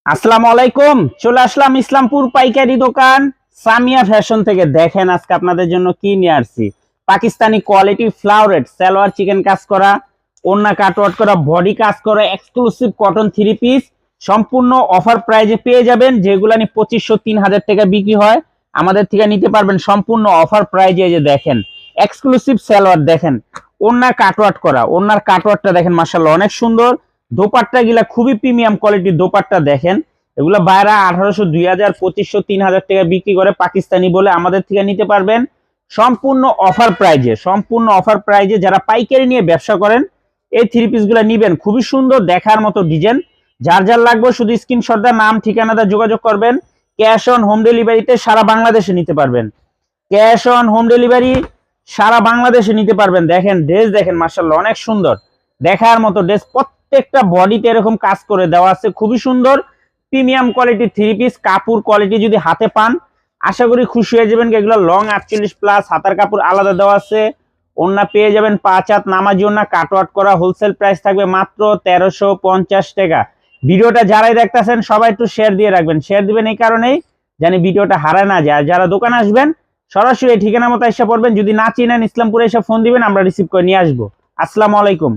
আসসালামু আলাইকুম। চলে আসলাম ইসলামপুর পাইকারি দোকান সামিয়া ফ্যাশন থেকে। দেখেন আজকে আপনাদের জন্য কি নিয়ে আসছি। পাকিস্তানি কোয়ালিটি ফ্লাওয়ারেট সালোয়ার চিকেন কাজ করা, ওন্না কাটওয়ার্ক করা, বডি কাজ করা, এক্সক্লুসিভ কটন থ্রি পিস সম্পূর্ণ অফার প্রাইজে পেয়ে যাবেন। যেগুলো নিয়ে 2500-3000 টাকা বিক্রি হয়, আমাদের থেকে নিতে পারবেন সম্পূর্ণ অফার প্রাইজে। যে দেখেন এক্সক্লুসিভ সালোয়ার, দেখেন ওন্না কাটওয়ার্ক করা, ওন্নার কাটওয়ার্কটা দেখেন মাশাআল্লাহ অনেক সুন্দর। দোপাট্টা গিলা খুবই প্রিমিয়াম কোয়ালিটির দোপাট্টা দেখেন। এগুলো বাইরে 1800, 2000, 2500-3000 টাকা বিক্রি করে পাকিস্তানি বলে, আমাদের থেকে নিতে পারবেন সম্পূর্ণ অফার প্রাইজে। সম্পূর্ণ অফার প্রাইজে যারা পাইকারি নিয়ে ব্যবসা করেন এই থ্রি পিস গুলা নিবেন। খুবই সুন্দর দেখার মতো ডিজাইন। যার যার লাগবে শুধু স্ক্রিনশট দা নাম ঠিকানাটা যোগাযোগ করবেন। ক্যাশ অন হোম ডেলিভারিতে সারা বাংলাদেশে নিতে পারবেন। ক্যাশ অন হোম ডেলিভারি সারা বাংলাদেশে নিতে পারবেন। দেখেন ড্রেস দেখেন মাশাআল্লাহ অনেক সুন্দর দেখার মতো ড্রেস। প্রত্যেকটা বডিতে এরকম কাজ করে দেওয়া আছে, খুবই সুন্দর প্রিমিয়াম কোয়ালিটির থ্রি পিস। কাপড় কোয়ালিটি যদি হাতে পান আশা করি খুশি হয়ে যাবেন। এগুলো লং 48+, হাতার কাপড় আলাদা দেওয়া আছে। ওন্না পেয়ে যাবেন 5 হাত নামাজি ওন্না, কাটওয়ার্ক করা। হোলসেল প্রাইস থাকবে মাত্র 1350 টাকা। ভিডিওটা যারাই দেখতেছেন সবাই একটু শেয়ার দিয়ে রাখবেন। শেয়ার দিবেন এই কারণেই জানি ভিডিওটা হারায় না যায়। আর যারা দোকানে আসবেন সরাসরি ঠিকানা মতো এসে পড়বেন। যদি না চিনেন ইসলামপুরে এসে ফোন দিবেন, আমরা রিসিভ করে নিয়ে আসবো। আসসালামু আলাইকুম।